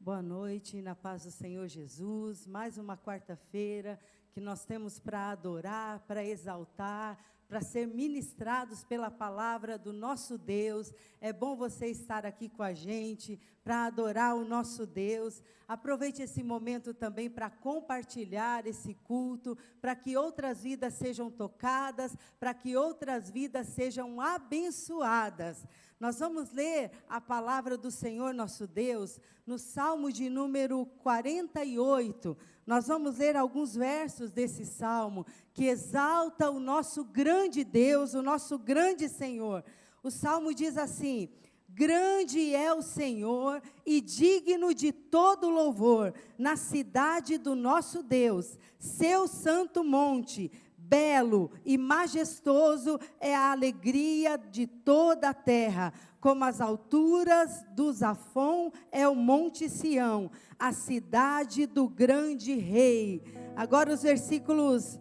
Boa noite, na paz do Senhor Jesus. Mais uma quarta-feira que nós temos para adorar, para exaltar, para ser ministrados pela palavra do nosso Deus. É bom você estar aqui com a gente para adorar o nosso Deus. Aproveite esse momento também para compartilhar esse culto, para que outras vidas sejam tocadas, para que outras vidas sejam abençoadas. Nós vamos ler a palavra do Senhor nosso Deus no Salmo de número 48. Nós vamos ler alguns versos desse Salmo que exalta o nosso grande Deus, o nosso grande Senhor. O Salmo diz assim: grande é o Senhor e digno de todo louvor na cidade do nosso Deus, seu santo monte. Belo e majestoso é a alegria de toda a terra, como as alturas do Zafon é o monte Sião, a cidade do grande rei. Agora os versículos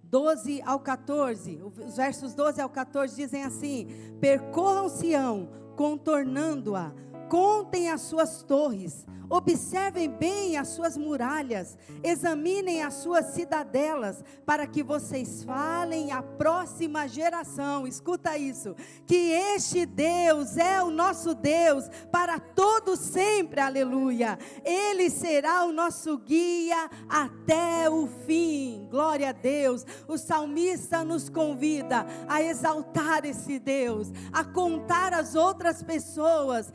12 ao 14, os versos 12 ao 14 dizem assim: percorram Sião, contornando-a, contem as suas torres, observem bem as suas muralhas, examinem as suas cidadelas, para que vocês falem à próxima geração. Escuta isso, que este Deus é o nosso Deus para todo sempre, aleluia. Ele será o nosso guia até o fim. Glória a Deus. O salmista nos convida a exaltar esse Deus, a contar às outras pessoas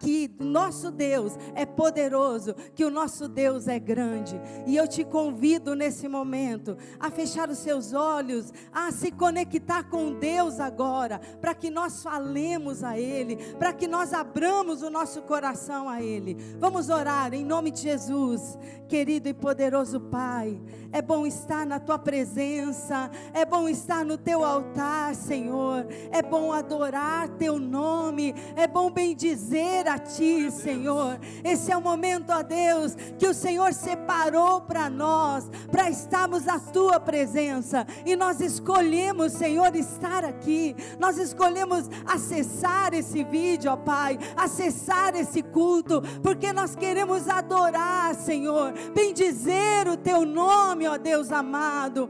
que nosso Deus é poderoso, que o nosso Deus é grande. E eu te convido nesse momento a fechar os seus olhos, a se conectar com Deus agora, para que nós falemos a Ele, para que nós abramos o nosso coração a Ele. Vamos orar em nome de Jesus. Querido e poderoso Pai, é bom estar na Tua presença, é bom estar no Teu altar, Senhor, é bom adorar Teu nome, é bom bendizer a Ti, Senhor. Esse é o momento, ó Deus, que o Senhor separou para nós, para estarmos na Tua presença, e nós escolhemos, Senhor, estar aqui, nós escolhemos acessar esse vídeo, ó Pai, acessar esse culto, porque nós queremos adorar, Senhor, bendizer o Teu nome, ó Deus amado.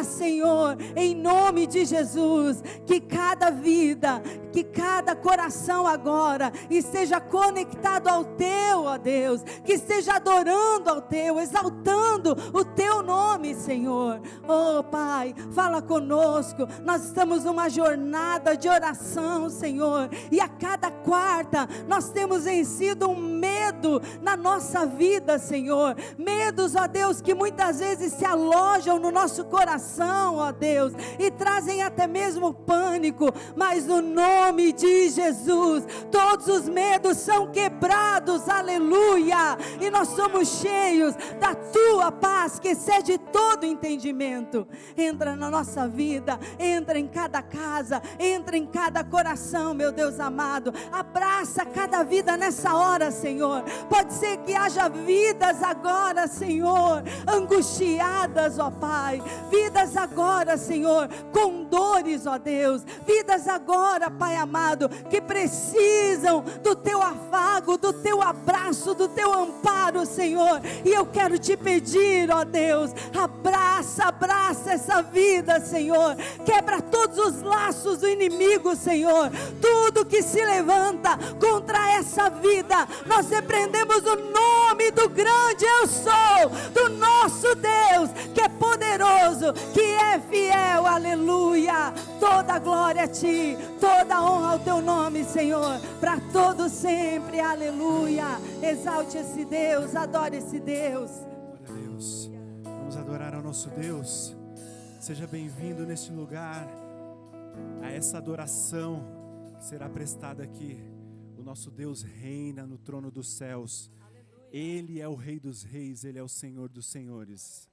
Senhor, em nome de Jesus, que cada vida, que cada coração agora esteja conectado ao Teu, ó Deus, que esteja adorando ao Teu, exaltando o Teu nome, Senhor. Oh Pai, fala conosco. Nós estamos numa jornada de oração, Senhor, e a cada quarta nós temos vencido um medo na nossa vida, Senhor, medos, ó Deus, que muitas vezes se alojam no nosso coração, ó Deus, e trazem até mesmo pânico, mas no nome de Jesus, todos os medos são quebrados, aleluia, e nós somos cheios da Tua paz, que excede todo entendimento. Entra na nossa vida, entra em cada casa, entra em cada coração, meu Deus amado, abraça cada vida nessa hora, Senhor. Pode ser que haja vidas agora, Senhor, angustiadas, ó Pai, vidas agora, Senhor, com dores, ó Deus, vidas agora, Pai amado, que precisam do Teu afago, do Teu abraço, do Teu amparo, Senhor. E eu quero te pedir, ó Deus, abraça essa vida, Senhor, quebra todos os laços do inimigo, Senhor, tudo que se levanta contra essa vida, nós repreendemos o nome do grande eu sou, do nosso Deus, que é poderoso, que é fiel, aleluia. Toda glória a Ti, toda honra ao Teu nome, Senhor, para todo sempre, aleluia. Exalte esse Deus, adore esse Deus. Glória a Deus. Vamos adorar ao nosso Deus. Seja bem-vindo neste lugar, a essa adoração que será prestada aqui. O nosso Deus reina no trono dos céus. Ele é o Rei dos reis, Ele é o Senhor dos senhores.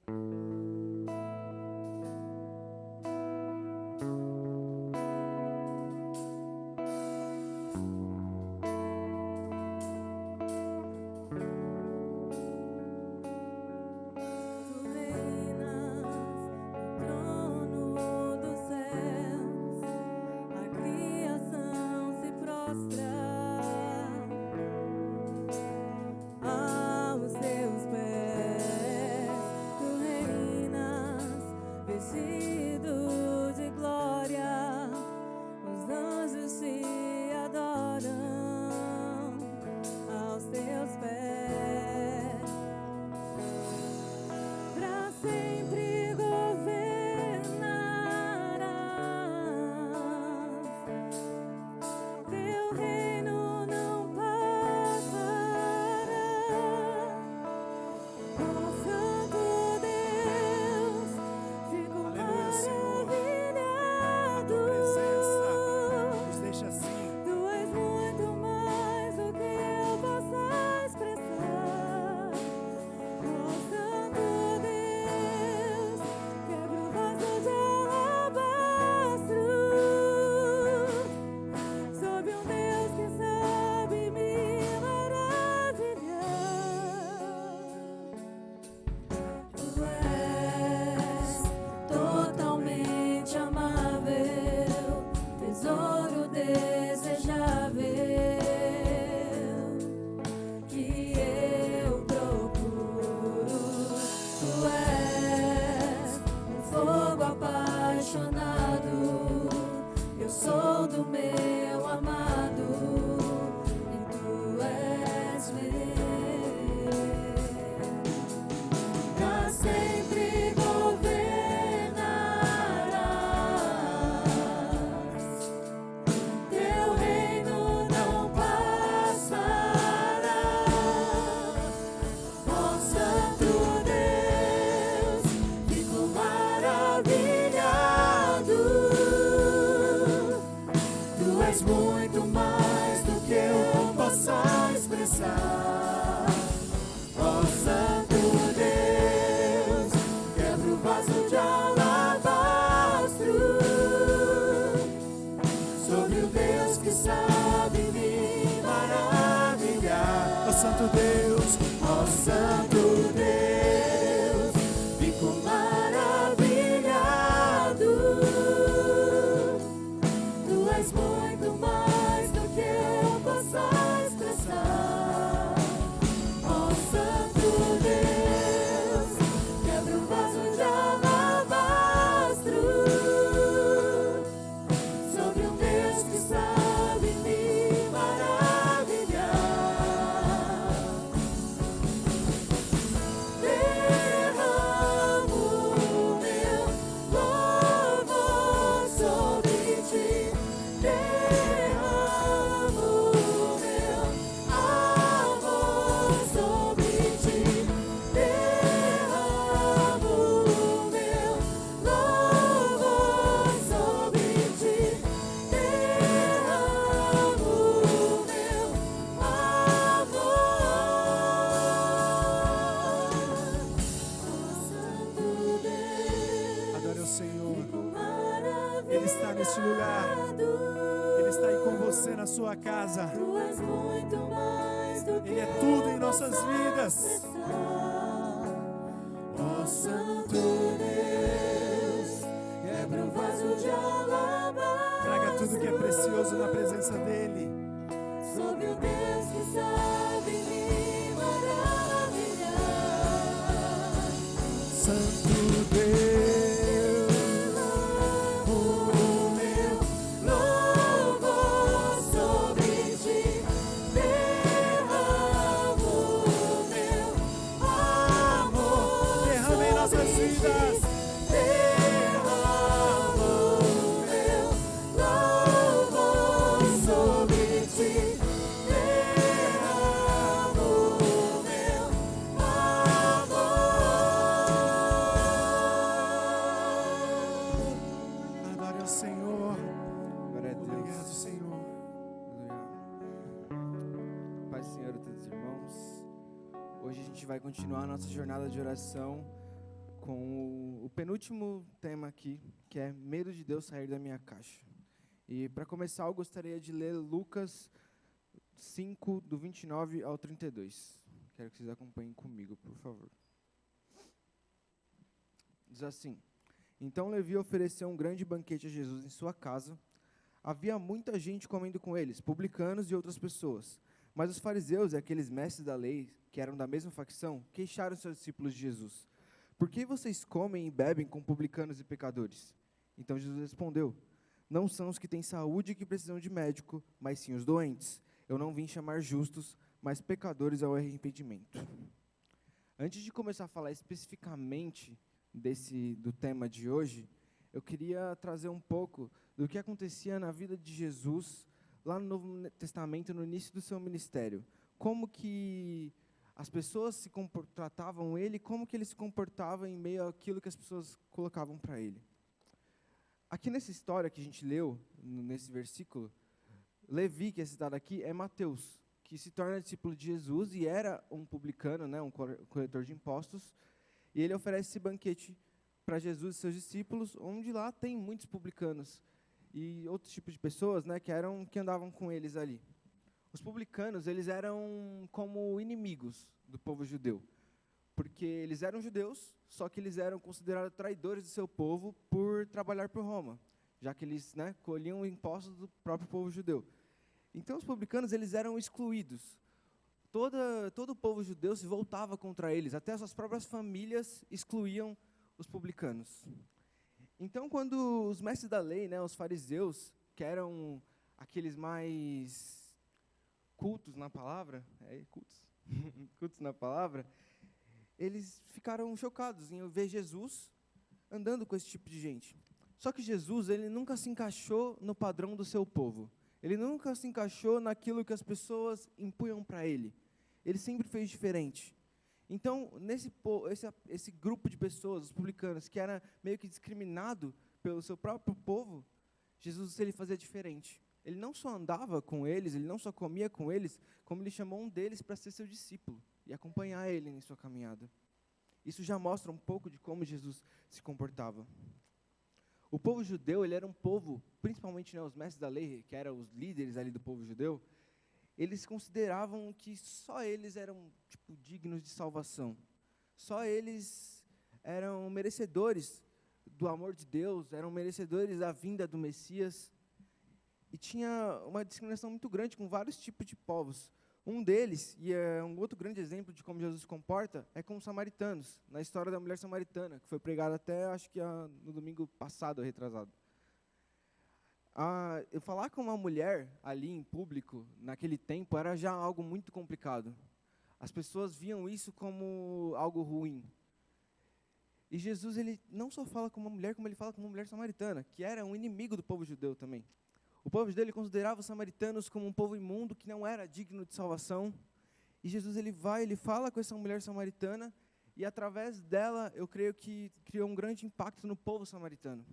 expressar. Ó Santo Deus, quebra o vaso de alabastro sobre o Deus que sabe me maravilhar. Ó Santo Deus, ó Santo Deus, fico maravilhado. Tu és muito mais do que eu possa expressar. Ó Santo Deus, quebra o vaso de alabastro sobre um Deus que sabe me maravilhar. Derramo meu louvor sobre ti. Derramo meu amor sobre ti. Derramo meu louvor sobre ti. Derramo meu amor. Adore ao Senhor. Ele está neste lugar. Ele está aí com você na sua casa. Ele é tudo em nossas vidas. Ó Santo Deus, quebra o vaso de alabastro. Traga tudo que é precioso na presença dele. Sobre o Deus que sabe me maravilhar. Santo Deus, o meu louvor sobre ti. Derramo meu amor. Derrama em nossas vidas. Derramo meu louvor sobre ti. Derramo meu amor. Adore ao Senhor. Glória a Deus. Obrigado, Senhor. Aleluia. Pai, Senhor, a todos os irmãos. Hoje a gente vai continuar a nossa jornada de oração com o penúltimo tema aqui, que é medo de Deus sair da minha caixa. E para começar, eu gostaria de ler Lucas 5, do 29 ao 32. Quero que vocês acompanhem comigo, por favor. Diz assim: Então Levi ofereceu um grande banquete a Jesus em sua casa. Havia muita gente comendo com eles, publicanos e outras pessoas. Mas os fariseus e aqueles mestres da lei, que eram da mesma facção, queixaram seus discípulos de Jesus. Por que vocês comem e bebem com publicanos e pecadores? Então Jesus respondeu: Não são os que têm saúde que precisam de médico, mas sim os doentes. Eu não vim chamar justos, mas pecadores ao arrependimento. Antes de começar a falar especificamente do tema de hoje, eu queria trazer um pouco do que acontecia na vida de Jesus lá no Novo Testamento, no início do seu ministério. Como que as pessoas tratavam ele, como que ele se comportava em meio àquilo que as pessoas colocavam para ele. Aqui nessa história que a gente leu, nesse versículo, Levi, que é citado aqui, é Mateus, que se torna discípulo de Jesus e era um publicano, né, um coletor de impostos, e ele oferece esse banquete para Jesus e seus discípulos, onde lá tem muitos publicanos e outros tipos de pessoas, né, que andavam com eles ali. Os publicanos, eles eram como inimigos do povo judeu, porque eles eram judeus, só que eles eram considerados traidores do seu povo por trabalhar por Roma, já que eles, né, colhiam impostos do próprio povo judeu. Então, os publicanos, eles eram excluídos. Todo o povo judeu se voltava contra eles, até as suas próprias famílias excluíam os publicanos. Então, quando os mestres da lei, né, os fariseus, que eram aqueles mais cultos na palavra, cultos na palavra, eles ficaram chocados em ver Jesus andando com esse tipo de gente. Só que Jesus, ele nunca se encaixou no padrão do seu povo. Ele nunca se encaixou naquilo que as pessoas impunham para ele. Ele sempre fez diferente. Então, esse grupo de pessoas, os publicanos, que era meio que discriminado pelo seu próprio povo, Jesus, ele fazia diferente. ele não só andava com eles, ele não só comia com eles, como ele chamou um deles para ser seu discípulo e acompanhar ele em sua caminhada. Isso já mostra um pouco de como Jesus se comportava. O povo judeu, ele era um povo, principalmente, né, os mestres da lei, que eram os líderes ali do povo judeu, eles consideravam que só eles eram, dignos de salvação. Só eles eram merecedores do amor de Deus, eram merecedores da vinda do Messias. E tinha uma discriminação muito grande com vários tipos de povos. Um deles, e é um outro grande exemplo de como Jesus se comporta, é com os samaritanos, na história da mulher samaritana, que foi pregada até, acho que no domingo passado, retrasado. Eu falar com uma mulher ali em público, naquele tempo, era já algo muito complicado. As pessoas viam isso como algo ruim. E Jesus, ele não só fala com uma mulher, como ele fala com uma mulher samaritana, que era um inimigo do povo judeu também. O povo judeu, ele considerava os samaritanos como um povo imundo, que não era digno de salvação. E Jesus, ele fala com essa mulher samaritana, e através dela, eu creio que criou um grande impacto no povo samaritano.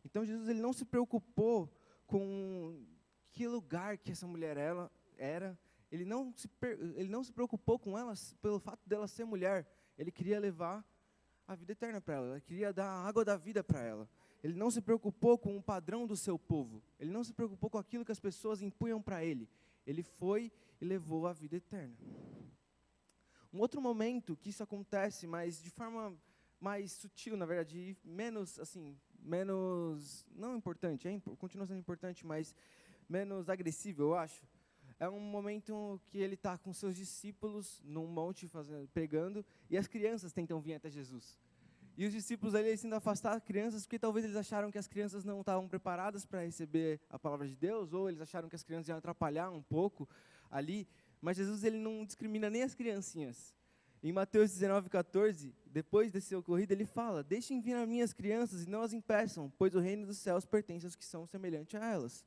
Então, Jesus, ele não se preocupou com que lugar que essa mulher era, ele não se preocupou com ela pelo fato dela ser mulher. Ele queria levar a vida eterna para ela, ele queria dar a água da vida para ela. Ele não se preocupou com o padrão do seu povo. Ele não se preocupou com aquilo que as pessoas impunham para ele. Ele foi e levou a vida eterna. Um outro momento que isso acontece, mas de forma mais sutil, na verdade, menos não importante, continua sendo importante, mas menos agressivo, eu acho. É um momento que ele está com seus discípulos num monte pregando, e as crianças tentam vir até Jesus. E os discípulos ali, eles tentam afastar as crianças, porque talvez eles acharam que as crianças não estavam preparadas para receber a palavra de Deus, ou eles acharam que as crianças iam atrapalhar um pouco ali. Mas Jesus, ele não discrimina nem as criancinhas. Em Mateus 19:14, depois desse ocorrido, ele fala: deixem vir as minhas crianças e não as impeçam, pois o reino dos céus pertence aos que são semelhantes a elas.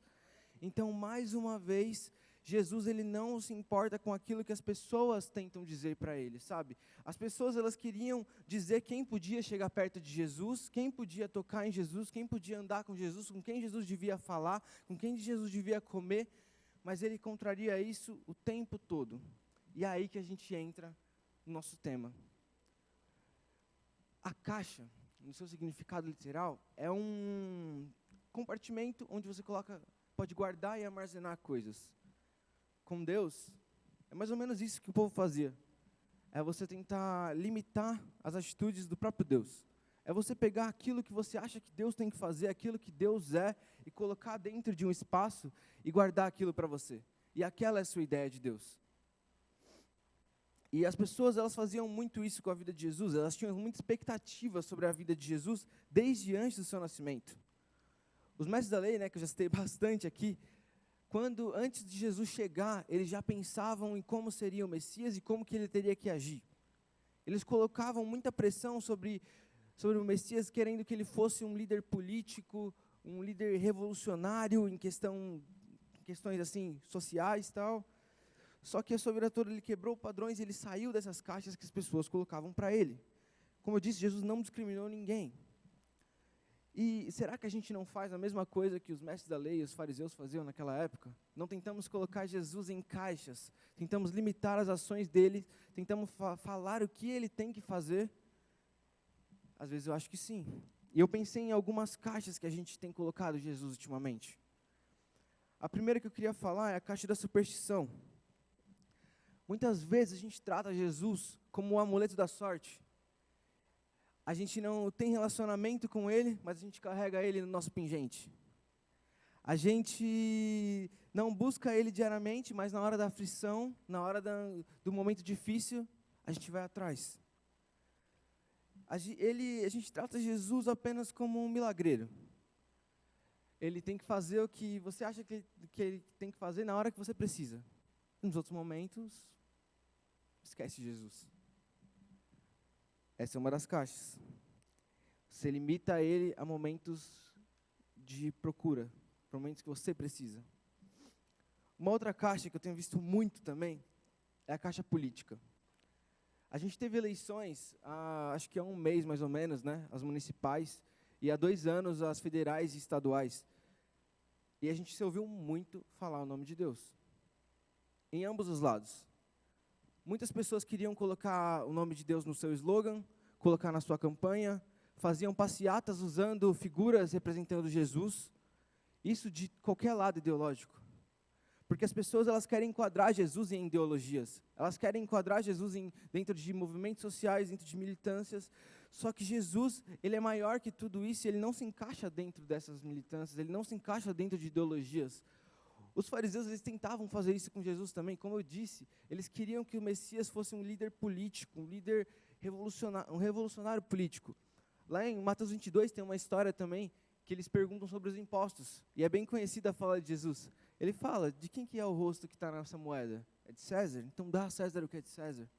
Então, mais uma vez, Jesus, ele não se importa com aquilo que as pessoas tentam dizer para ele, sabe? As pessoas, elas queriam dizer quem podia chegar perto de Jesus, quem podia tocar em Jesus, quem podia andar com Jesus, com quem Jesus devia falar, com quem Jesus devia comer, mas ele contraria isso o tempo todo. E é aí que a gente entra no nosso tema. A caixa, no seu significado literal, é um compartimento onde você pode guardar e armazenar coisas. Com Deus, é mais ou menos isso que o povo fazia. É você tentar limitar as atitudes do próprio Deus. É você pegar aquilo que você acha que Deus tem que fazer, aquilo que Deus é, e colocar dentro de um espaço e guardar aquilo para você. E aquela é a sua ideia de Deus. E as pessoas, elas faziam muito isso com a vida de Jesus. Elas tinham muita expectativa sobre a vida de Jesus desde antes do seu nascimento. Os mestres da lei, que eu já citei bastante aqui, antes de Jesus chegar, eles já pensavam em como seria o Messias e como que ele teria que agir. Eles colocavam muita pressão sobre o Messias, querendo que ele fosse um líder político, um líder revolucionário em questões assim sociais e tal. Só que a sua vida toda ele quebrou padrões, ele saiu dessas caixas que as pessoas colocavam para ele. Como eu disse, Jesus não discriminou ninguém. E será que a gente não faz a mesma coisa que os mestres da lei e os fariseus faziam naquela época? Não tentamos colocar Jesus em caixas, tentamos limitar as ações dele, tentamos falar o que ele tem que fazer? Às vezes eu acho que sim. E eu pensei em algumas caixas que a gente tem colocado Jesus ultimamente. A primeira que eu queria falar é a caixa da superstição. Muitas vezes a gente trata Jesus como o amuleto da sorte. A gente não tem relacionamento com ele, mas a gente carrega ele no nosso pingente. A gente não busca ele diariamente, mas na hora da aflição, na hora do momento difícil, a gente vai atrás. A gente trata Jesus apenas como um milagreiro. Ele tem que fazer o que você acha que ele tem que fazer na hora que você precisa. Nos outros momentos, esquece Jesus. Essa é uma das caixas. Você limita ele a momentos de procura, momentos que você precisa. Uma outra caixa que eu tenho visto muito também é a caixa política. A gente teve eleições, acho que há um mês mais ou menos, as municipais, e há 2 anos as federais e estaduais. E a gente se ouviu muito falar o nome de Deus. Em ambos os lados. Muitas pessoas queriam colocar o nome de Deus no seu slogan, colocar na sua campanha, faziam passeatas usando figuras representando Jesus. Isso de qualquer lado ideológico. Porque as pessoas, elas querem enquadrar Jesus em ideologias. Elas querem enquadrar Jesus dentro de movimentos sociais, dentro de militâncias. Só que Jesus, ele é maior que tudo isso, e ele não se encaixa dentro dessas militâncias, ele não se encaixa dentro de ideologias. Os fariseus, eles tentavam fazer isso com Jesus também, como eu disse, eles queriam que o Messias fosse um líder político, um líder revolucionário, um revolucionário político. Lá em Mateus 22 tem uma história também, que eles perguntam sobre os impostos, e é bem conhecida a fala de Jesus. Ele fala, de quem que é o rosto que está nessa moeda? É de César? Então dá a César o que é de César.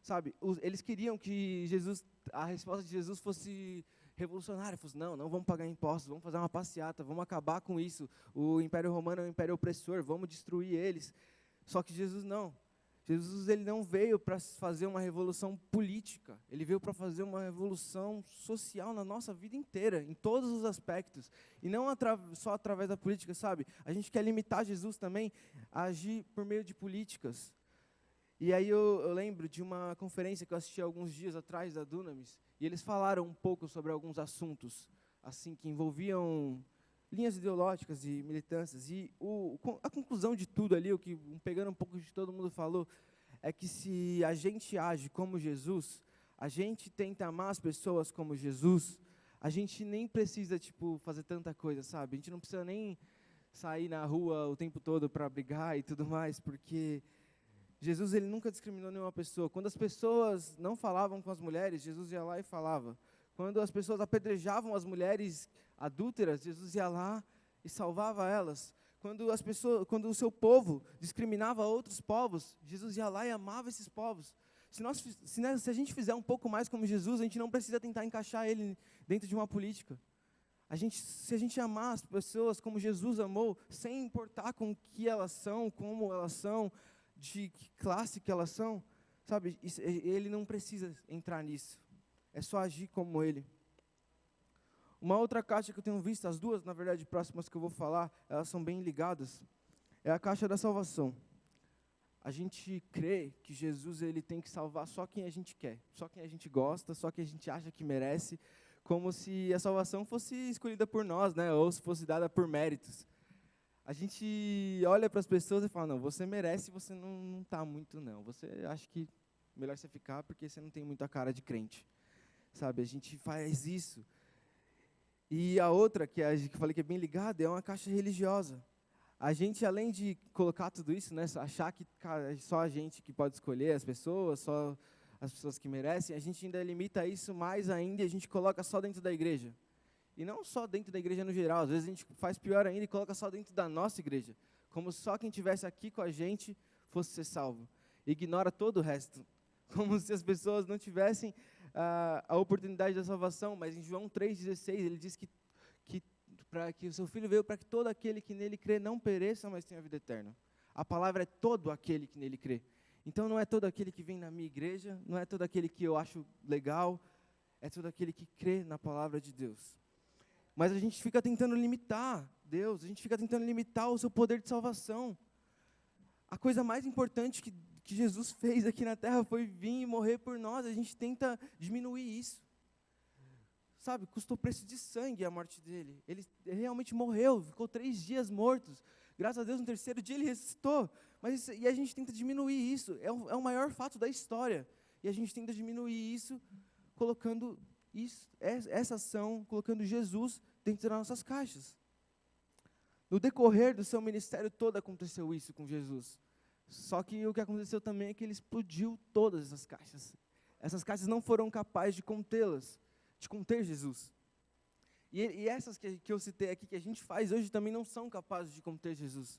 Sabe, eles queriam que a resposta de Jesus fosse revolucionária, fosse, não vamos pagar impostos, vamos fazer uma passeata, vamos acabar com isso, o Império Romano é um império opressor, vamos destruir eles. Só que Jesus não. Jesus, ele não veio para fazer uma revolução política, ele veio para fazer uma revolução social na nossa vida inteira, em todos os aspectos, e não só através da política, sabe? A gente quer limitar Jesus também a agir por meio de políticas. E aí eu lembro de uma conferência que eu assisti alguns dias atrás da Dunamis, e eles falaram um pouco sobre alguns assuntos, assim, que envolviam linhas ideológicas e militâncias. E a conclusão de tudo ali, pegando um pouco de todo mundo falou, é que se a gente age como Jesus, a gente tenta amar as pessoas como Jesus, a gente nem precisa, fazer tanta coisa, sabe? A gente não precisa nem sair na rua o tempo todo para brigar e tudo mais, porque Jesus, ele nunca discriminou nenhuma pessoa. Quando as pessoas não falavam com as mulheres, Jesus ia lá e falava. Quando as pessoas apedrejavam as mulheres adúlteras, Jesus ia lá e salvava elas. Quando o seu povo discriminava outros povos, Jesus ia lá e amava esses povos. Se a gente fizer um pouco mais como Jesus, a gente não precisa tentar encaixar ele dentro de uma política. Se a gente amar as pessoas como Jesus amou, sem importar com o que elas são, como elas são, de que classe que elas são, sabe, ele não precisa entrar nisso. É só agir como ele. Uma outra caixa que eu tenho visto, as duas, na verdade, próximas que eu vou falar, elas são bem ligadas, é a caixa da salvação. A gente crê que Jesus, ele tem que salvar só quem a gente quer, só quem a gente gosta, só quem a gente acha que merece, como se a salvação fosse escolhida por nós, né, ou se fosse dada por méritos. A gente olha para as pessoas e fala, não, você merece, você não está muito, não. Você acha que melhor você ficar porque você não tem muita cara de crente. Sabe, a gente faz isso. E a outra, que eu falei que é bem ligada, é uma caixa religiosa. A gente, além de colocar tudo isso, né, achar que só a gente que pode escolher as pessoas, só as pessoas que merecem, a gente ainda limita isso mais ainda e a gente coloca só dentro da igreja. E não só dentro da igreja no geral, às vezes a gente faz pior ainda e coloca só dentro da nossa igreja. Como se só quem estivesse aqui com a gente fosse ser salvo. Ignora todo o resto. Como se as pessoas não tivessem a oportunidade da salvação. Mas em João 3,16 ele diz que o seu Filho veio para que todo aquele que nele crê não pereça, mas tenha vida eterna. A palavra é todo aquele que nele crê. Então não é todo aquele que vem na minha igreja, não é todo aquele que eu acho legal, é todo aquele que crê na palavra de Deus. Mas a gente fica tentando limitar Deus, a gente fica tentando limitar o seu poder de salvação. A coisa mais importante que Jesus fez aqui na terra foi vir e morrer por nós, a gente tenta diminuir isso. Sabe, custou preço de sangue a morte dele. Ele realmente morreu, ficou 3 dias mortos. Graças a Deus, no 3º dia ele ressuscitou. E a gente tenta diminuir isso, é o maior fato da história. E a gente tenta diminuir isso, colocando essa ação, colocando Jesus dentro das nossas caixas. No decorrer do seu ministério todo aconteceu isso com Jesus. Só que o que aconteceu também é que ele explodiu todas essas caixas. Essas caixas não foram capazes de contê-las, de conter Jesus. E essas que eu citei aqui, que a gente faz hoje, também não são capazes de conter Jesus.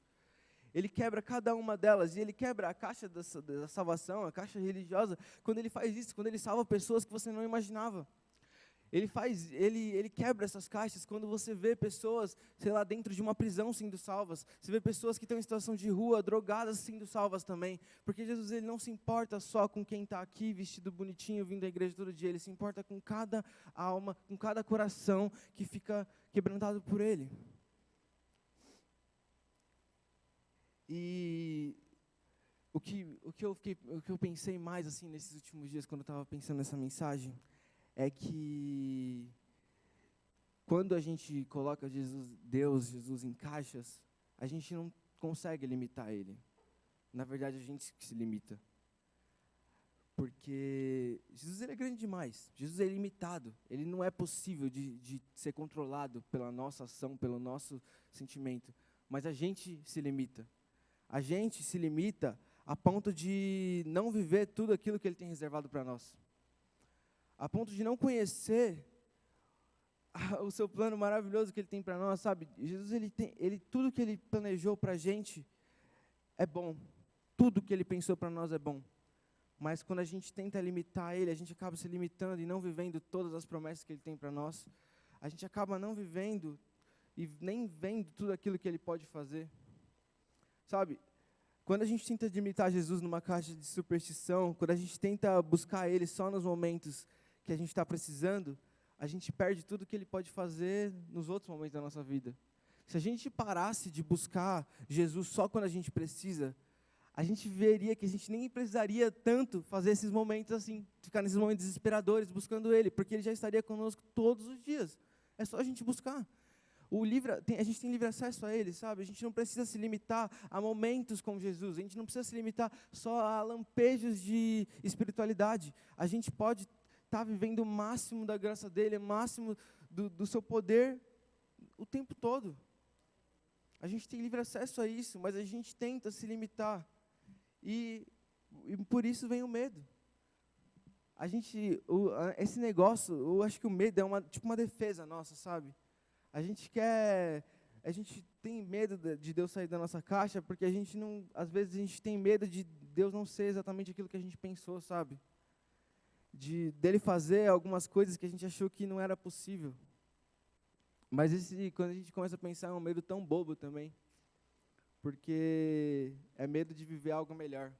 Ele quebra cada uma delas, e ele quebra a caixa da salvação, a caixa religiosa, quando ele faz isso, quando ele salva pessoas que você não imaginava. Ele quebra essas caixas quando você vê pessoas, sei lá, dentro de uma prisão sendo salvas. Você vê pessoas que estão em situação de rua, drogadas, sendo salvas também. Porque Jesus, ele não se importa só com quem está aqui, vestido bonitinho, vindo à igreja todo dia. Ele se importa com cada alma, com cada coração que fica quebrantado por ele. E o que eu pensei mais assim nesses últimos dias, quando eu estava pensando nessa mensagem, é que quando a gente coloca Jesus em caixas, a gente não consegue limitar ele. Na verdade, a gente que se limita. Porque Jesus ele é grande demais. Jesus é ilimitado. Ele não é possível de ser controlado pela nossa ação, pelo nosso sentimento. Mas a gente se limita. A gente se limita a ponto de não viver tudo aquilo que ele tem reservado para nós. A ponto de não conhecer o seu plano maravilhoso que ele tem para nós, sabe? Jesus, tudo que ele planejou para a gente é bom. Tudo que ele pensou para nós é bom. Mas quando a gente tenta limitar ele, a gente acaba se limitando e não vivendo todas as promessas que ele tem para nós. A gente acaba não vivendo e nem vendo tudo aquilo que ele pode fazer. Sabe? Quando a gente tenta limitar Jesus numa caixa de superstição, quando a gente tenta buscar ele só nos momentos que a gente está precisando, a gente perde tudo que ele pode fazer nos outros momentos da nossa vida. Se a gente parasse de buscar Jesus só quando a gente precisa, a gente veria que a gente nem precisaria tanto fazer esses momentos assim, ficar nesses momentos desesperadores buscando ele, porque ele já estaria conosco todos os dias. É só a gente buscar. A gente tem livre acesso a ele, sabe? A gente não precisa se limitar a momentos com Jesus, a gente não precisa se limitar só a lampejos de espiritualidade. A gente pode estar vivendo o máximo da graça dele, o máximo do seu poder o tempo todo. A gente tem livre acesso a isso, mas a gente tenta se limitar. E por isso vem o medo. Esse negócio, eu acho que o medo é uma defesa nossa, sabe? A gente tem medo de Deus sair da nossa caixa, porque às vezes a gente tem medo de Deus não ser exatamente aquilo que a gente pensou, sabe? Dele fazer algumas coisas que a gente achou que não era possível. Mas quando a gente começa a pensar, é um medo tão bobo também. Porque é medo de viver algo melhor.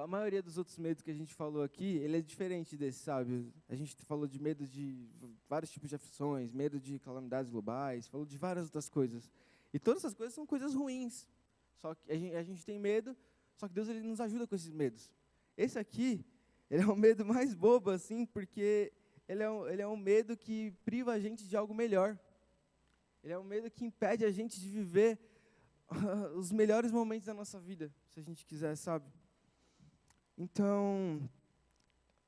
A maioria dos outros medos que a gente falou aqui, ele é diferente desse, sabe? A gente falou de medo de vários tipos de aflições, medo de calamidades globais, falou de várias outras coisas. E todas essas coisas são coisas ruins. Só que a gente tem medo, só que Deus ele nos ajuda com esses medos. Esse aqui, ele é um medo mais bobo, assim, porque ele é um medo que priva a gente de algo melhor. Ele é um medo que impede a gente de viver os melhores momentos da nossa vida, se a gente quiser, sabe? Então,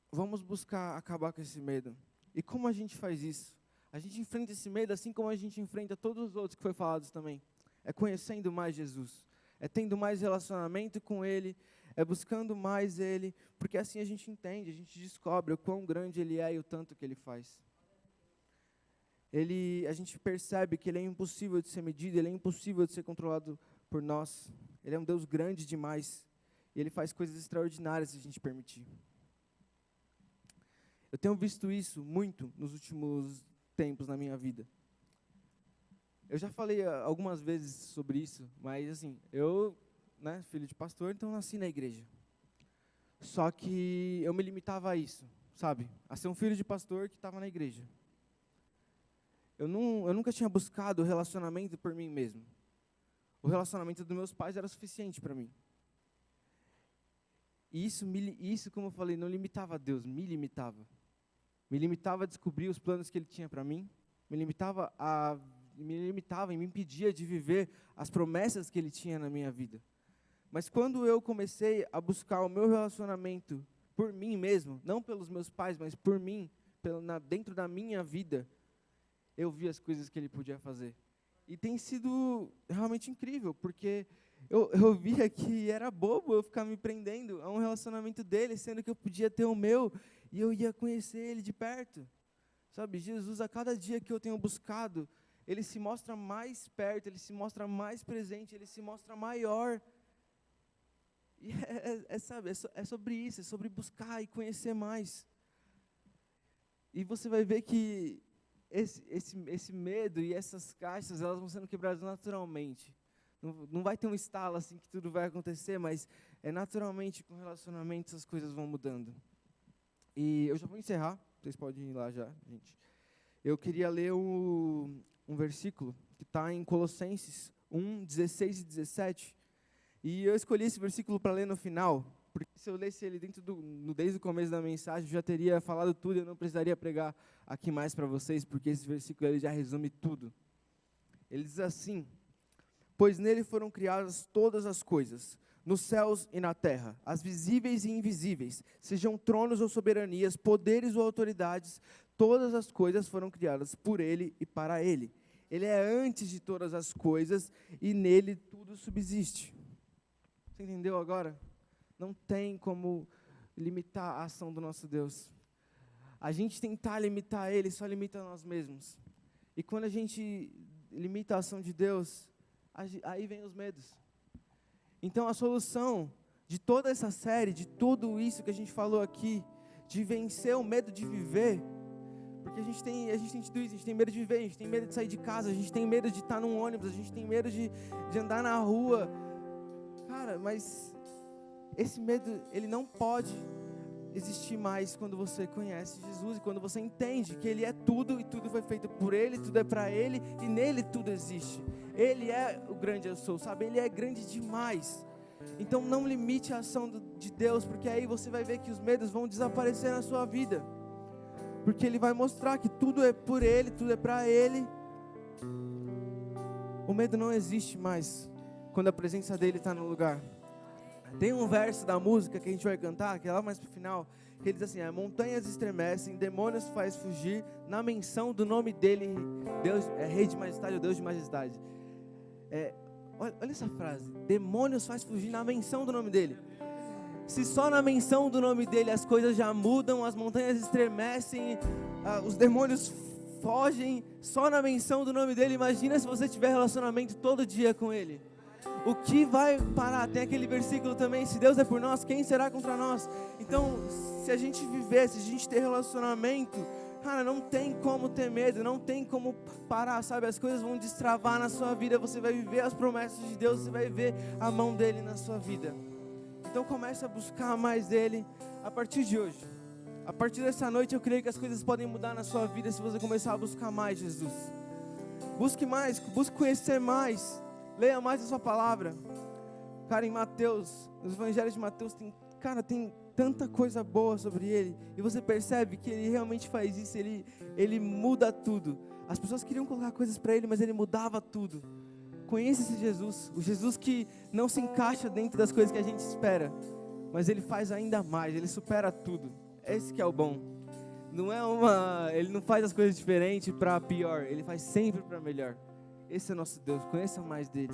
vamos buscar acabar com esse medo. E como a gente faz isso? A gente enfrenta esse medo assim como a gente enfrenta todos os outros que foi falados também. É conhecendo mais Jesus. É tendo mais relacionamento com Ele. É buscando mais Ele. Porque assim a gente entende, a gente descobre o quão grande Ele é e o tanto que Ele faz. A gente percebe que Ele é impossível de ser medido, Ele é impossível de ser controlado por nós. Ele é um Deus grande demais. E Ele faz coisas extraordinárias se a gente permitir. Eu tenho visto isso muito nos últimos tempos na minha vida. Eu já falei algumas vezes sobre isso, mas assim, eu, filho de pastor, então nasci na igreja. Só que eu me limitava a isso, sabe? A ser um filho de pastor que estava na igreja. Eu nunca tinha buscado o relacionamento por mim mesmo. O relacionamento dos meus pais era suficiente para mim. E isso, como eu falei, não limitava a Deus, me limitava. Me limitava a descobrir os planos que Ele tinha para mim. Me limitava e me impedia de viver as promessas que Ele tinha na minha vida. Mas quando eu comecei a buscar o meu relacionamento por mim mesmo, não pelos meus pais, mas por mim, dentro da minha vida, eu vi as coisas que Ele podia fazer. E tem sido realmente incrível, porque eu via que era bobo eu ficar me prendendo a um relacionamento dele, sendo que eu podia ter o meu, e eu ia conhecer Ele de perto. Sabe, Jesus, a cada dia que eu tenho buscado, Ele se mostra mais perto, Ele se mostra mais presente, Ele se mostra maior. E é sobre isso, é sobre buscar e conhecer mais. E você vai ver que esse medo e essas caixas, elas vão sendo quebradas naturalmente. Não vai ter um estalo assim que tudo vai acontecer, mas naturalmente com relacionamentos as coisas vão mudando. E eu já vou encerrar, vocês podem ir lá já, gente. Eu queria ler um versículo que está em Colossenses 1, 16 e 17. E eu escolhi esse versículo para ler no final, porque se eu lesse ele desde o começo da mensagem, eu já teria falado tudo e eu não precisaria pregar aqui mais para vocês, porque esse versículo ele já resume tudo. Ele diz assim: pois nele foram criadas todas as coisas, nos céus e na terra, as visíveis e invisíveis, sejam tronos ou soberanias, poderes ou autoridades, todas as coisas foram criadas por ele e para ele. Ele é antes de todas as coisas e nele tudo subsiste. Você entendeu agora? Não tem como limitar a ação do nosso Deus. A gente tentar limitar Ele só limita nós mesmos. E quando a gente limita a ação de Deus, aí vem os medos. Então a solução de toda essa série, de tudo isso que a gente falou aqui, de vencer o medo de viver, porque a gente tem tudo isso, a gente tem medo de viver, a gente tem medo de sair de casa, a gente tem medo de estar num ônibus, a gente tem medo de andar na rua. Cara, mas esse medo, ele não pode existir mais quando você conhece Jesus e quando você entende que Ele é tudo e tudo foi feito por Ele, tudo é para Ele e nele tudo existe. Ele é o grande eu sou, sabe? Ele é grande demais. Então não limite a ação de Deus, porque aí você vai ver que os medos vão desaparecer na sua vida. Porque Ele vai mostrar que tudo é por Ele, tudo é para Ele. O medo não existe mais quando a presença dEle está no lugar. Tem um verso da música que a gente vai cantar, que é lá mais pro final, que ele diz assim: montanhas estremecem, demônios faz fugir, na menção do nome dele, Deus é Rei de Majestade, ou Deus de Majestade. Olha essa frase: demônios faz fugir na menção do nome dele. Se só na menção do nome dele as coisas já mudam, as montanhas estremecem, os demônios fogem, só na menção do nome dele. Imagina se você tiver relacionamento todo dia com ele. O que vai parar? Tem aquele versículo também: se Deus é por nós, quem será contra nós? Então, se a gente viver, se a gente ter relacionamento, cara, não tem como ter medo, não tem como parar, sabe? As coisas vão destravar na sua vida, você vai viver as promessas de Deus, você vai ver a mão dele na sua vida. Então comece a buscar mais dele a partir de hoje. A partir dessa noite eu creio que as coisas podem mudar na sua vida se você começar a buscar mais Jesus. Busque mais, busque conhecer mais. Leia mais a sua palavra. Cara, em Mateus, nos evangelhos de Mateus, tem tanta coisa boa sobre ele. E você percebe que ele realmente faz isso, ele muda tudo. As pessoas queriam colocar coisas para ele, mas ele mudava tudo. Conheça esse Jesus, o Jesus que não se encaixa dentro das coisas que a gente espera, mas ele faz ainda mais, ele supera tudo. Esse que é o bom. Ele não faz as coisas diferentes para pior, ele faz sempre para melhor. Esse é o nosso Deus, conheça mais dele.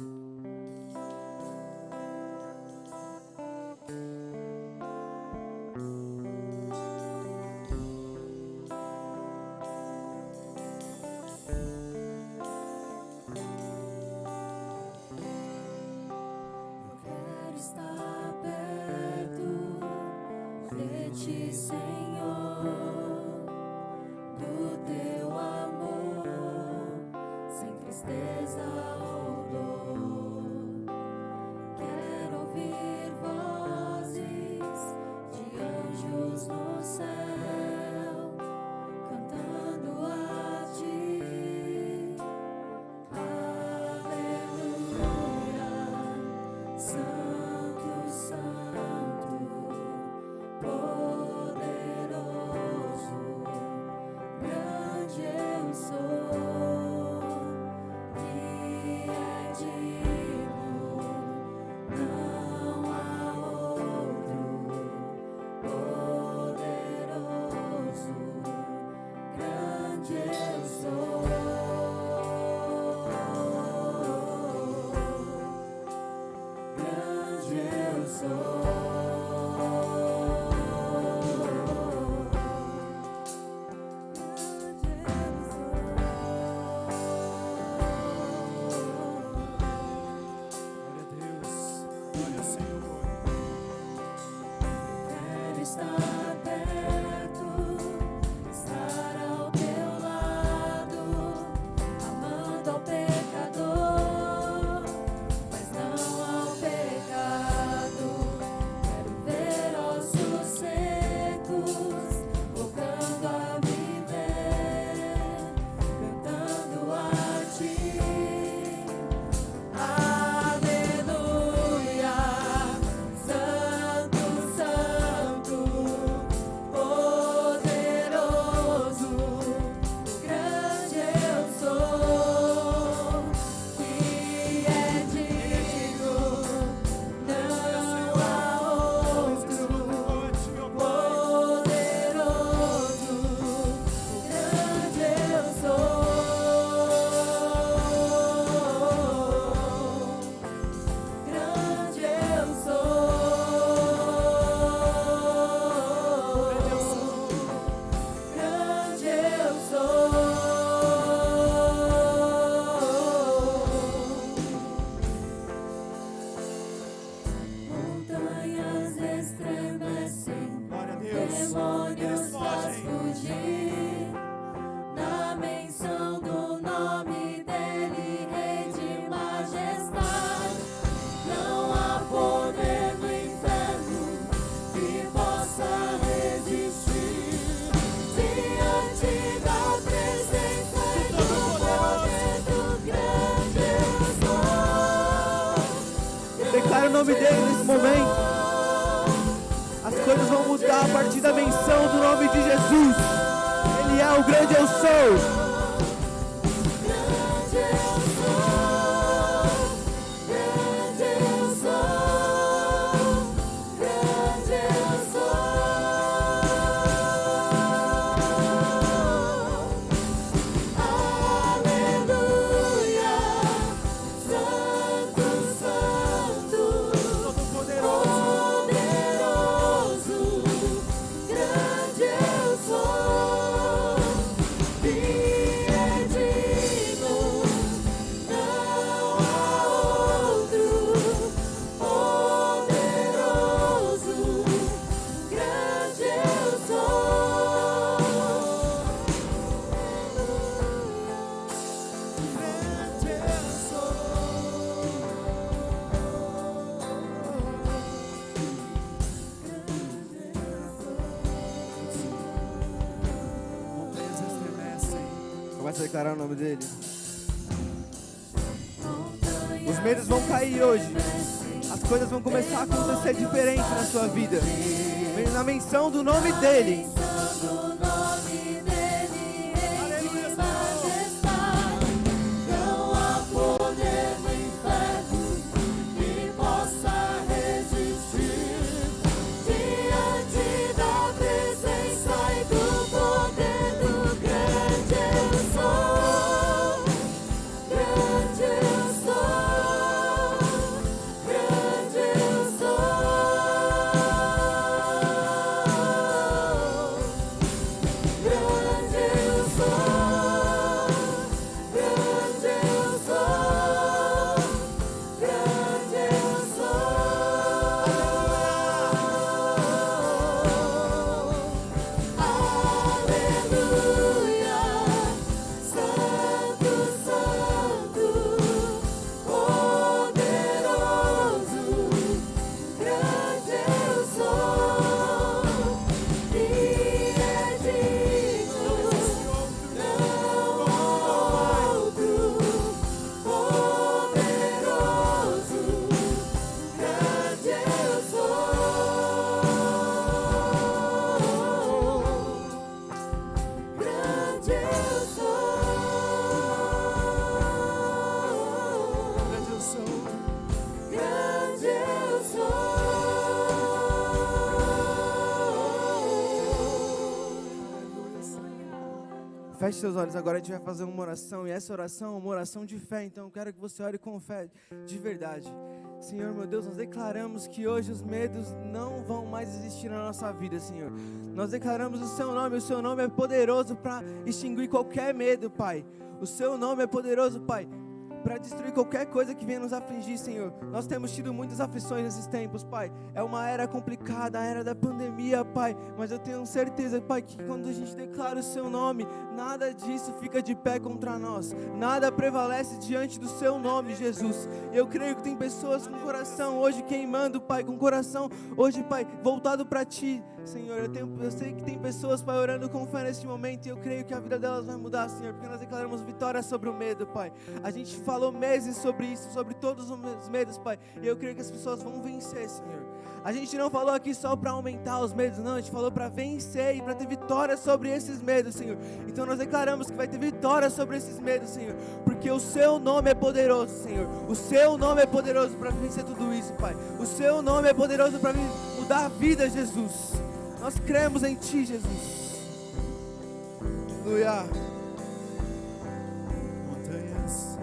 Montanhas estremecem, Glória a Deus. demônios faz fugir. Na menção do nome dele, Rei de majestade, não há poder no inferno que possa resistir diante da presença e do poder do grande eu sou. Declara o nome dele nesse momento. As coisas vão mudar a partir da menção do nome de Jesus. Ele é o grande eu sou. Grande eu sou, grande eu sou, grande eu sou. Aleluia, Santo, Santo, poderoso, grande eu sou. Fidedigno, não há outro. Poderoso, grande eu sou. Montanhas estremecem. Começa a declarar o nome dele. Os medos vão cair hoje. As coisas vão começar a acontecer diferente na sua vida. Na menção do nome dele. Do nome dele, Rei de majestade, não há poder no inferno que possa resistir diante da presença e do poder do grande eu sou. Grande eu sou, grande eu sou. Grande eu sou, grande eu sou, grande eu sou. Aleluia, Santo, Santo, poderoso, grande eu sou. Fidedigno, não há outro. Poderoso, grande eu sou. Grande eu sou. Grande eu sou. Grande eu sou. Feche seus olhos agora, a gente vai fazer uma oração. E essa oração é uma oração de fé. Então eu quero que você ore com fé, de verdade. Senhor, meu Deus, nós declaramos que hoje os medos não vão mais existir na nossa vida, Senhor. Nós declaramos o seu nome é poderoso para extinguir qualquer medo, Pai. O seu nome é poderoso, Pai, para destruir qualquer coisa que venha nos afligir, Senhor. Nós temos tido muitas aflições nesses tempos, Pai. É uma era complicada, a era da pandemia, Pai. Mas eu tenho certeza, Pai, que quando a gente declara o seu nome, nada disso fica de pé contra nós. Nada prevalece diante do seu nome, Jesus. Eu creio que tem pessoas com o coração hoje queimando, Pai, com o coração hoje, Pai, voltado para Ti, Senhor. Eu sei que tem pessoas, Pai, orando com fé neste momento. E eu creio que a vida delas vai mudar, Senhor, porque nós declaramos vitória sobre o medo, Pai. A gente falou meses sobre isso, sobre todos os medos, Pai. E eu creio que as pessoas vão vencer, Senhor. A gente não falou aqui só para aumentar os medos, não. A gente falou para vencer e para ter vitória sobre esses medos, Senhor. Então nós declaramos que vai ter vitória sobre esses medos, Senhor. Porque o seu nome é poderoso, Senhor. O seu nome é poderoso para vencer tudo isso, Pai. O seu nome é poderoso para mudar a vida, Jesus. Nós cremos em Ti, Jesus. Aleluia. Montanhas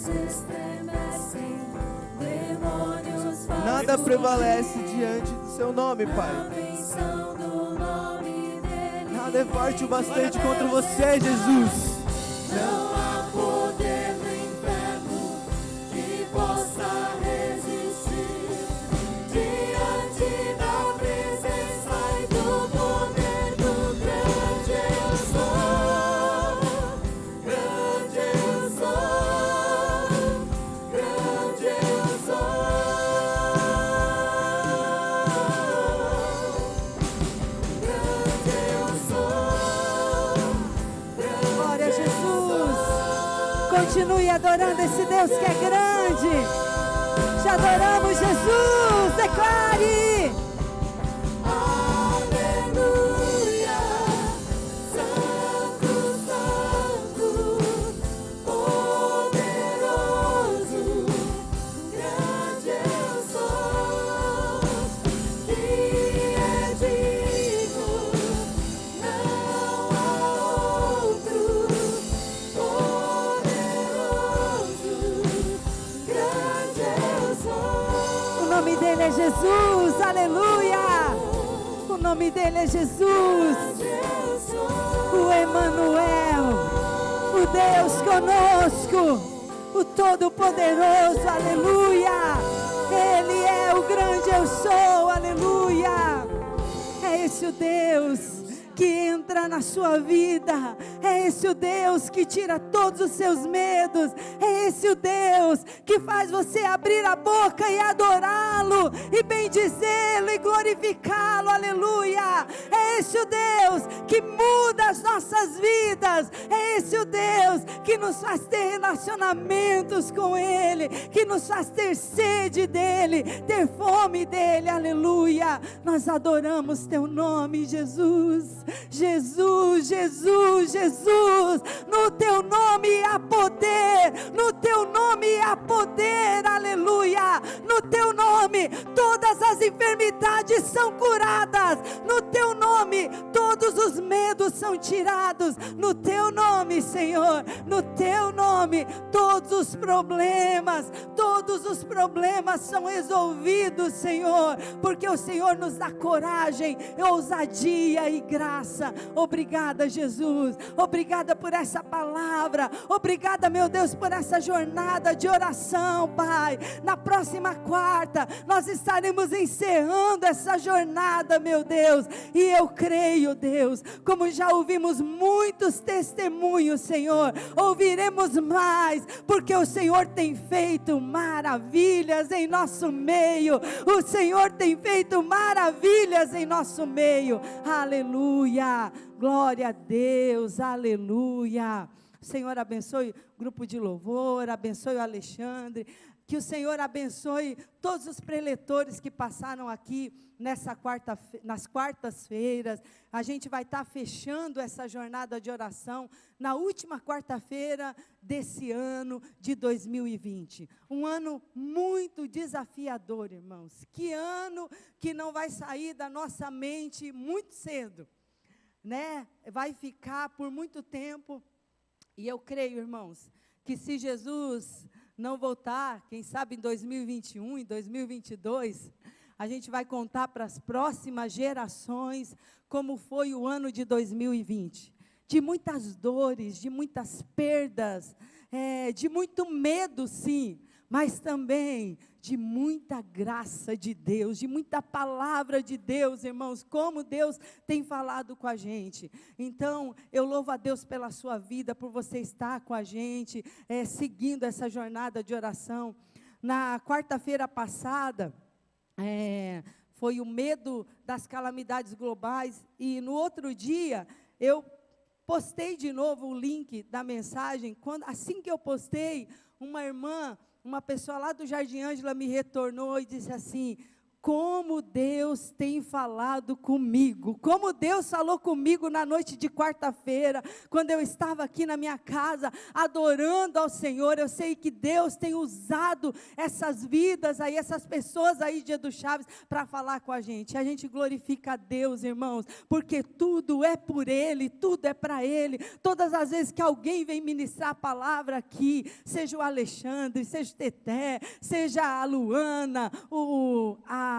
estremecem, demônios fazem Nada prevalece diante do seu nome, a Pai. menção do nome dele. Nada é forte o bastante contra você, Jesus. Não há poder no inferno que possa resistir Continue adorando esse Deus que é grande. Te adoramos, Jesus. Declare. Aleluia, Santo, Santo, poderoso, grande eu sou, que é digno, não há outro, poderoso, grande eu sou. O nome dele é Jesus. Aleluia. O nome dele é Jesus. O Emanuel. O Deus conosco. O Todo-Poderoso. Aleluia. Ele é o grande eu sou. Aleluia. É esse o Deus que entra na sua vida. É esse o Deus que tira todos os seus medos. É esse o Deus que faz você abrir a boca e adorá-lo, e bendizê-lo e glorificá-lo. Aleluia. É esse o Deus que muda as nossas vidas. É esse o Deus que nos faz ter relacionamentos com Ele, que nos faz ter sede dEle, ter fome dEle. Aleluia. Nós adoramos Teu nome, Jesus. Jesus, Jesus, Jesus, no Teu nome há poder, no Teu nome há poder, aleluia, no Teu nome todas as enfermidades são curadas, no Teu nome todos os medos são tirados, no Teu nome, Senhor, no Teu nome todos os problemas são resolvidos, Senhor, porque o Senhor nos dá coragem, ousadia e graça. Obrigada, Jesus. Obrigada por essa palavra. Obrigada, meu Deus, por essa jornada de oração, Pai. Na próxima quarta, nós estaremos encerrando essa jornada, meu Deus. E eu creio, Deus, como já ouvimos muitos testemunhos, Senhor, ouviremos mais, porque o Senhor tem feito maravilhas em nosso meio. O Senhor tem feito maravilhas em nosso meio. Aleluia. Glória a Deus, aleluia. O Senhor abençoe o grupo de louvor, abençoe o Alexandre, que o Senhor abençoe todos os preletores que passaram aqui nas quartas-feiras. A gente vai estar fechando essa jornada de oração na última quarta-feira desse ano de 2020. Um ano muito desafiador, irmãos. Que ano que não vai sair da nossa mente muito cedo, né? Vai ficar por muito tempo. E eu creio, irmãos, que se Jesus não voltar, quem sabe em 2021, em 2022, a gente vai contar para as próximas gerações como foi o ano de 2020. De muitas dores, de muitas perdas, de muito medo, sim, mas também de muita graça de Deus, de muita palavra de Deus, irmãos, como Deus tem falado com a gente. Então, eu louvo a Deus pela sua vida, por você estar com a gente, seguindo essa jornada de oração. Na quarta-feira passada, foi o medo das calamidades globais, e no outro dia, eu postei de novo o link da mensagem. Assim que eu postei, uma pessoa lá do Jardim Ângela me retornou e disse assim: como Deus tem falado comigo, como Deus falou comigo na noite de quarta-feira, quando eu estava aqui na minha casa, adorando ao Senhor. Eu sei que Deus tem usado essas vidas aí, essas pessoas aí de Edu Chaves, para falar com a gente glorifica a Deus, irmãos, porque tudo é por Ele, tudo é para Ele. Todas as vezes que alguém vem ministrar a palavra aqui, seja o Alexandre, seja o Teté, seja a Luana, a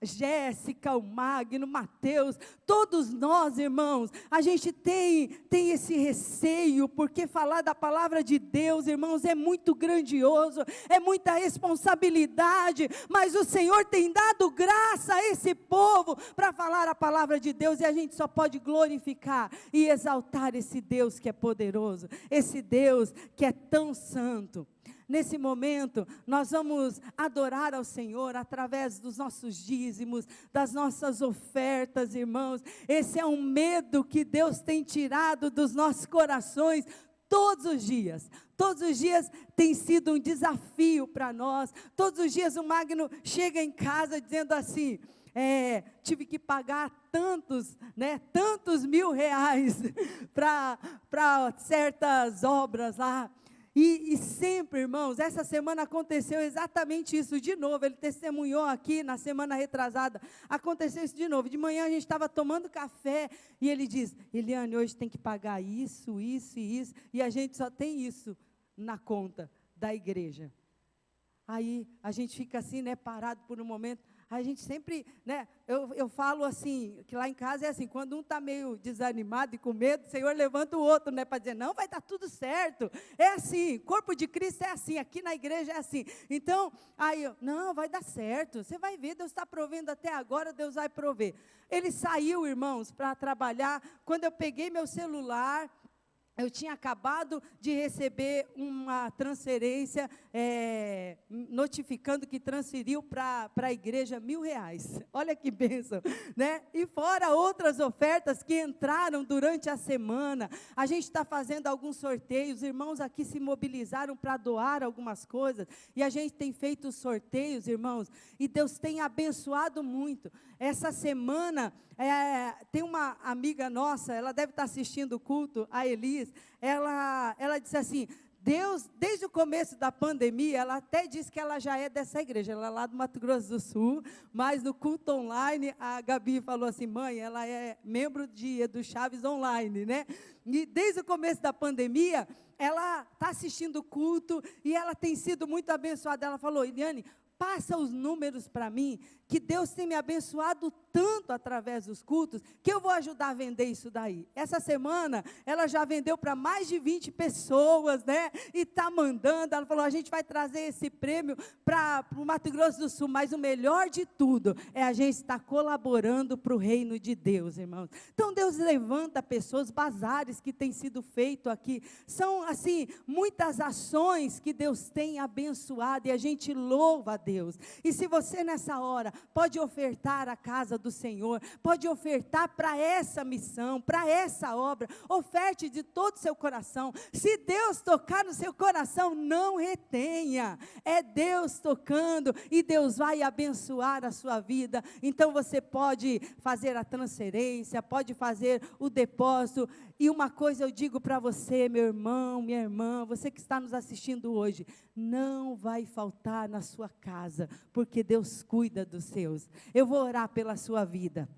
Jéssica, o Magno, o Mateus, todos nós, irmãos, a gente tem esse receio, porque falar da palavra de Deus, irmãos, é muito grandioso, é muita responsabilidade, mas o Senhor tem dado graça a esse povo para falar a palavra de Deus, e a gente só pode glorificar e exaltar esse Deus que é poderoso, esse Deus que é tão santo. Nesse momento, nós vamos adorar ao Senhor através dos nossos dízimos, das nossas ofertas, irmãos. Esse é um medo que Deus tem tirado dos nossos corações. todos os dias tem sido um desafio para nós. Todos os dias o Magno chega em casa dizendo assim, tive que pagar tantos R$1.000 para certas obras lá. E sempre, irmãos, essa semana aconteceu exatamente isso de novo. Ele testemunhou aqui na semana retrasada. Aconteceu isso de novo. De manhã a gente estava tomando café e ele diz, Eliane, hoje tem que pagar isso, isso e isso. E a gente só tem isso na conta da igreja. Aí a gente fica assim, parado por um momento. A gente sempre, eu falo assim, que lá em casa é assim, quando um está meio desanimado e com medo, o Senhor levanta o outro, para dizer, não, vai dar tudo certo. É assim, corpo de Cristo é assim, aqui na igreja é assim. Então, não, vai dar certo, você vai ver, Deus está provendo até agora, Deus vai prover. Ele saiu, irmãos, para trabalhar. Quando eu peguei meu celular, eu tinha acabado de receber uma transferência, notificando que transferiu para a igreja R$1.000. Olha que bênção, E fora outras ofertas que entraram durante a semana. A gente está fazendo alguns sorteios, irmãos aqui se mobilizaram para doar algumas coisas, e a gente tem feito sorteios, irmãos, e Deus tem abençoado muito. Essa semana, tem uma amiga nossa, ela deve estar assistindo o culto, a Elis, ela disse assim, Deus, desde o começo da pandemia, ela até disse que ela já é dessa igreja, ela é lá do Mato Grosso do Sul, mas no culto online, a Gabi falou assim, mãe, ela é membro de Edu Chaves online, E desde o começo da pandemia, ela está assistindo o culto, e ela tem sido muito abençoada. Ela falou, Eliane, passa os números para mim, que Deus tem me abençoado tanto através dos cultos, que eu vou ajudar a vender isso daí. Essa semana, ela já vendeu para mais de 20 pessoas, E está mandando, ela falou, a gente vai trazer esse prêmio para o Mato Grosso do Sul, mas o melhor de tudo, é a gente estar colaborando para o reino de Deus, irmãos. Então, Deus levanta pessoas, bazares que têm sido feitos aqui, são, assim, muitas ações que Deus tem abençoado, e a gente louva a Deus. E se você nessa hora pode ofertar a casa do Senhor, pode ofertar para essa missão, para essa obra, oferte de todo o seu coração. Se Deus tocar no seu coração, não retenha, é Deus tocando, e Deus vai abençoar a sua vida. Então você pode fazer a transferência, pode fazer o depósito. E uma coisa eu digo para você, meu irmão, minha irmã, você que está nos assistindo hoje, não vai faltar na sua casa, porque Deus cuida dos seus. Eu vou orar pela sua vida.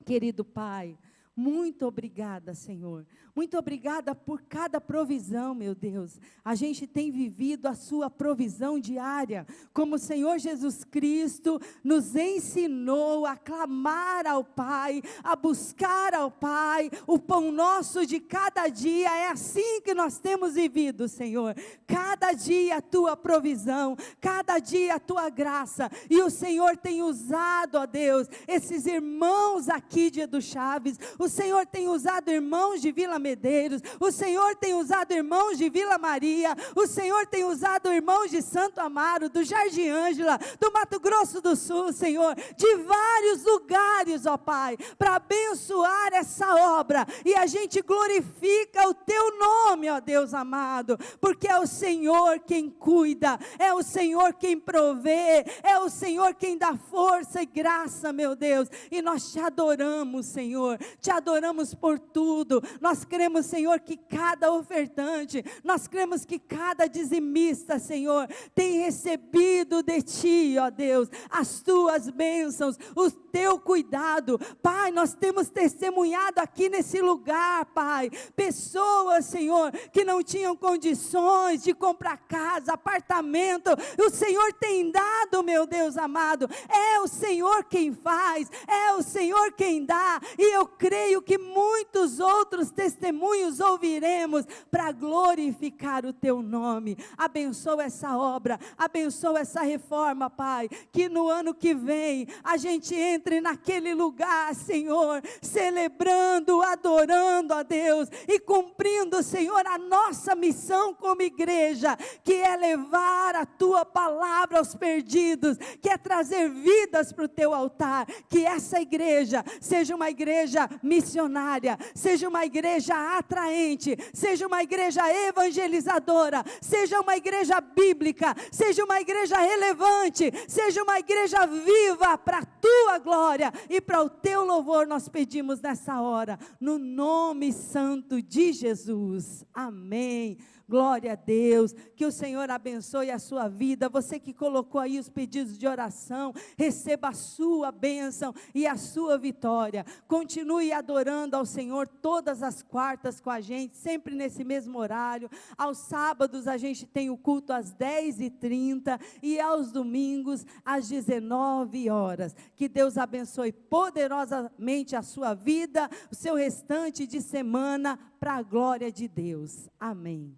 Querido Pai, muito obrigada, Senhor. Muito obrigada por cada provisão, meu Deus. A gente tem vivido a sua provisão diária, como o Senhor Jesus Cristo nos ensinou a clamar ao Pai, a buscar ao Pai, o pão nosso de cada dia. É assim que nós temos vivido, Senhor. Cada dia a tua provisão, cada dia a tua graça. E o Senhor tem usado, ó Deus, esses irmãos aqui de Edu Chaves. O Senhor tem usado irmãos de Vila Medeiros, o Senhor tem usado irmãos de Vila Maria, o Senhor tem usado irmãos de Santo Amaro, do Jardim Ângela, do Mato Grosso do Sul, Senhor, de vários lugares, ó Pai, para abençoar essa obra, e a gente glorifica o teu nome, ó Deus amado, porque é o Senhor quem cuida, é o Senhor quem provê, é o Senhor quem dá força e graça, meu Deus, e nós te adoramos, Senhor, te adoramos por tudo. Nós cremos, Senhor, que cada ofertante, nós cremos que cada dizimista, Senhor, tem recebido de ti, ó Deus, as tuas bênçãos, o teu cuidado. Pai, nós temos testemunhado aqui nesse lugar, Pai, pessoas, Senhor, que não tinham condições de comprar casa, apartamento, o Senhor tem dado, meu Deus amado, é o Senhor quem faz, é o Senhor quem dá, e eu creio que muitos outros testemunhos ouviremos para glorificar o teu nome. Abençoa essa obra, abençoa essa reforma, Pai, que no ano que vem a gente entre naquele lugar, Senhor, celebrando, adorando a Deus e cumprindo, Senhor, a nossa missão como igreja, que é levar a tua palavra aos perdidos, que é trazer vidas para o teu altar, que essa igreja seja uma igreja missionária, seja uma igreja atraente, seja uma igreja evangelizadora, seja uma igreja bíblica, seja uma igreja relevante, seja uma igreja viva para a tua glória e para o teu louvor. Nós pedimos nessa hora, no nome santo de Jesus. Amém. Glória a Deus, que o Senhor abençoe a sua vida. Você que colocou aí os pedidos de oração, receba a sua bênção e a sua vitória. Continue adorando ao Senhor todas as quartas com a gente, sempre nesse mesmo horário. Aos sábados a gente tem o culto às 10h30 e aos domingos às 19 horas. Que Deus abençoe poderosamente a sua vida, o seu restante de semana, para a glória de Deus. Amém.